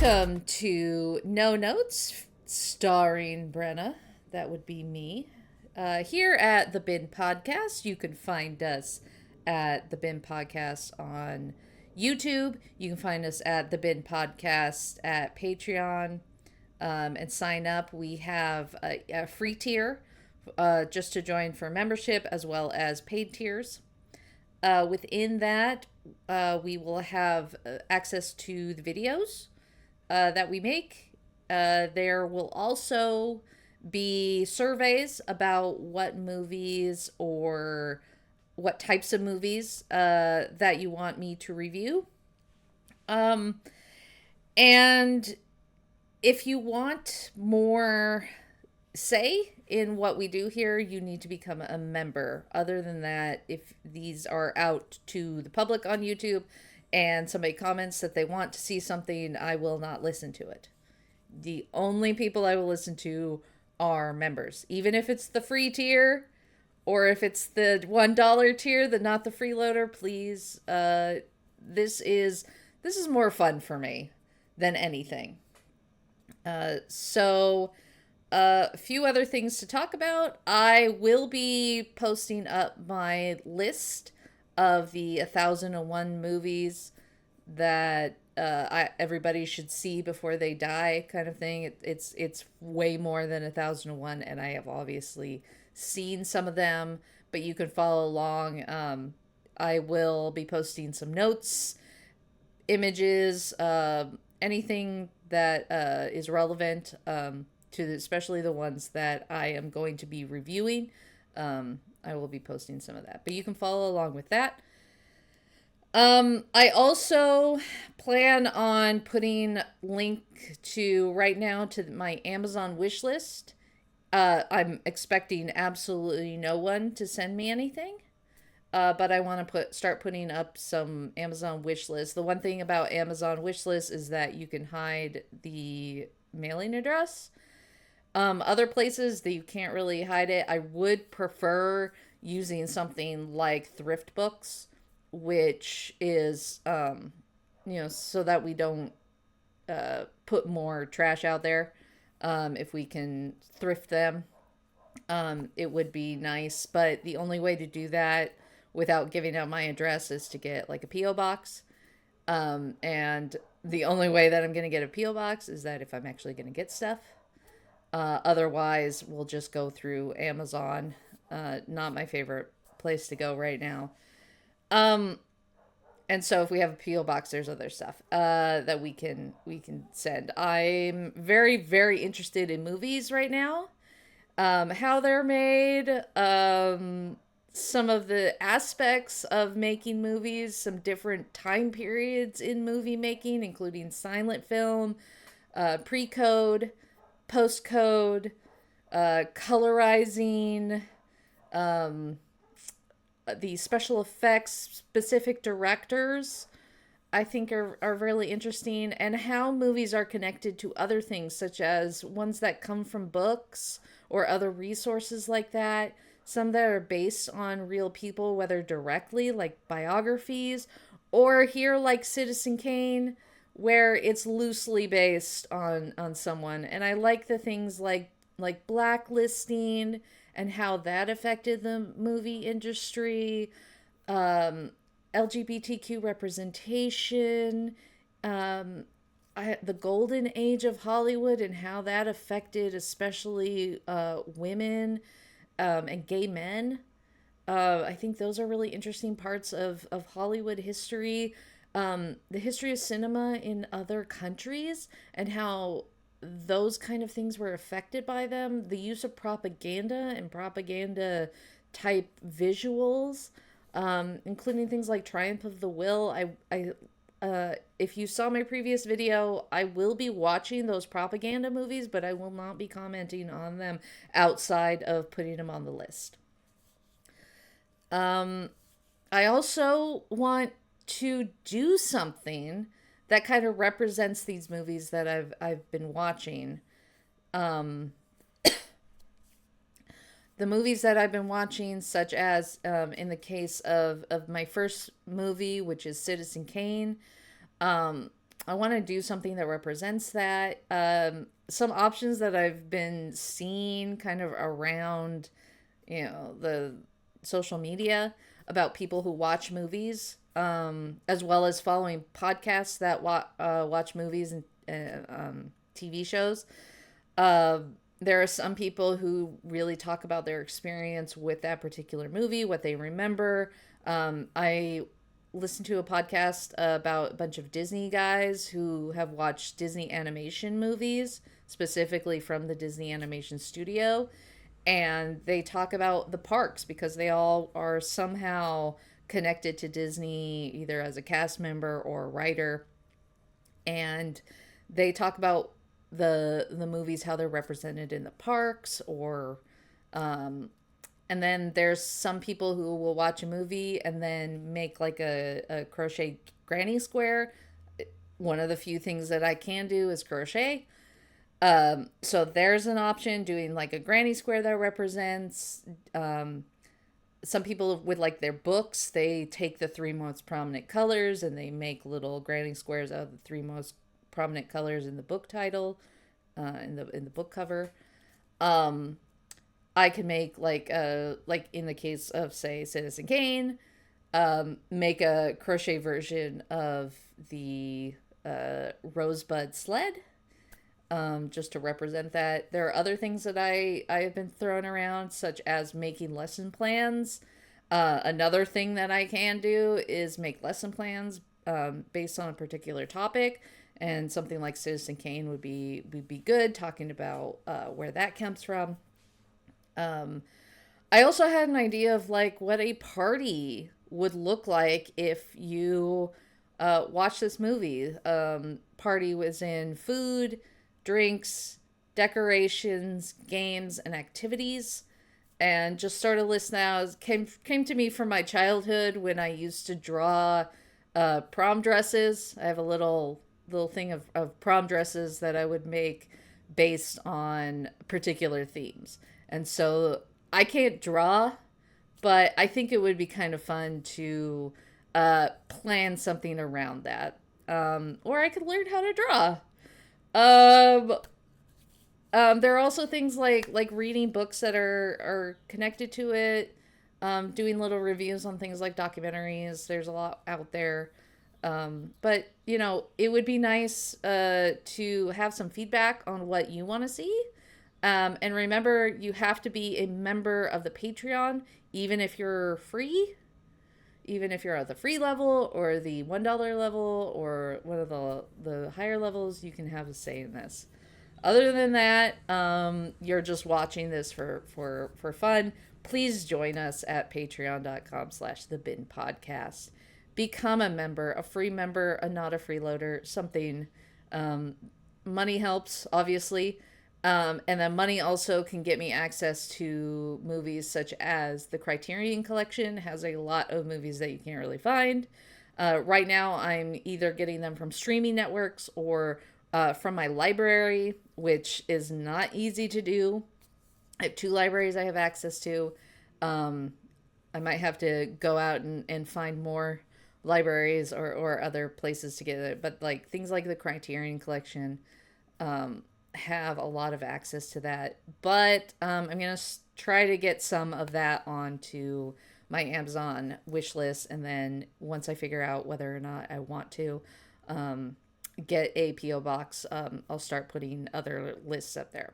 Welcome to No Notes, starring Brenna. That would be me. Here at the Bin Podcast, you can find us at the Bin Podcast on YouTube. You can find us at the Bin Podcast at Patreon, and sign up. We have a free tier just to join for membership, as well as paid tiers. Within that, we will have access to the videos that we make. There will also be surveys about what movies or what types of movies that you want me to review. And if you want more say in what we do here, you need to become a member. Other than that, if these are out to the public on YouTube and somebody comments that they want to see something, I will not listen to it. The only people I will listen to are members. Even if it's the free tier or if it's the $1 tier, the not the freeloader, please. This is more fun for me than anything. A few other things to talk about. I will be posting up my list of the 1001 movies that everybody should see before they die, kind of thing. It's way more than 1001, and I have obviously seen some of them, but you can follow along. I will be posting some notes, images, anything that is relevant. Especially the ones that I am going to be reviewing. I will be posting some of that, but you can follow along with that. I also plan on putting link to right now to my Amazon wish list. I'm expecting absolutely no one to send me anything. But I want to start putting up some Amazon wish lists. The one thing about Amazon wish lists is that you can hide the mailing address. Other places that you can't really hide it, I would prefer using something like thrift books, which is, so that we don't put more trash out there. If we can thrift them, it would be nice. But the only way to do that without giving out my address is to get like a P.O. box. And the only way that I'm going to get a P.O. box is that if I'm actually going to get stuff. Otherwise, we'll just go through Amazon. Not my favorite place to go right now. And so if we have a P.O. box, there's other stuff that we can send. I'm very, very interested in movies right now. How they're made, some of the aspects of making movies, some different time periods in movie making, including silent film, pre-code, postcode, colorizing, the special effects, specific directors, I think are really interesting, and how movies are connected to other things, such as ones that come from books or other resources like that. Some that are based on real people, whether directly, like biographies, or here, like Citizen Kane, where it's loosely based on someone. And I like the things like blacklisting and how that affected the movie industry, LGBTQ representation, the golden age of Hollywood and how that affected especially women and gay men. I think those are really interesting parts of Hollywood history. The history of cinema in other countries and how those kind of things were affected by them. The use of propaganda and propaganda type visuals, including things like Triumph of the Will. If you saw my previous video, I will be watching those propaganda movies, but I will not be commenting on them outside of putting them on the list. I also want to do something that kind of represents these movies that I've been watching. The movies that I've been watching, such as in the case of my first movie, which is Citizen Kane, I want to do something that represents that. Some options that I've been seeing kind of around, the social media about people who watch movies, as well as following podcasts that watch movies and TV shows. Uh, there are some people who really talk about their experience with that particular movie, what they remember. I listened to a podcast about a bunch of Disney guys who have watched Disney animation movies, specifically from the Disney Animation Studio. And they talk about the parks because they all are somehow connected to Disney, either as a cast member or a writer. And they talk about the movies, how they're represented in the parks, or and then there's some people who will watch a movie and then make like a crochet granny square. One of the few things that I can do is crochet. So there's an option doing like a granny square that represents. Some people with like their books, they take the three most prominent colors and they make little granny squares out of the three most prominent colors in the book title, in the book cover. Um, I can make like in the case of say Citizen Kane, make a crochet version of the rosebud sled, just to represent that. There are other things that I have been throwing around, such as making lesson plans. Another thing that I can do is make lesson plans based on a particular topic, and something like Citizen Kane would be good, talking about where that comes from. Um, I also had an idea of like what a party would look like if you watch this movie. Party was in food, drinks, decorations, games, and activities. And just sort of list now came to me from my childhood when I used to draw prom dresses. I have a little thing of prom dresses that I would make based on particular themes. And so I can't draw, but I think it would be kind of fun to plan something around that. Or I could learn how to draw. Um, there are also things like reading books that are connected to it, doing little reviews on things like documentaries. There's a lot out there. But it would be nice to have some feedback on what you want to see. And remember, you have to be a member of the Patreon, even if you're free, even if you're at the free level or the $1 level or one of the higher levels. You can have a say in this. Other than that, you're just watching this for fun. Please join us at patreon.com/TheBinPodcast. Become a member, a free member, a not a freeloader, something. Um, Money helps, obviously. And then money also can get me access to movies such as the Criterion Collection has a lot of movies that you can't really find. Right now, I'm either getting them from streaming networks or from my library, which is not easy to do. I have two libraries I have access to. Um, I might have to go out and find more libraries or other places to get it. But like things like the Criterion Collection have a lot of access to that. But I'm going to try to get some of that onto my Amazon wish list. And then once I figure out whether or not I want to get a P.O. box, I'll start putting other lists up there.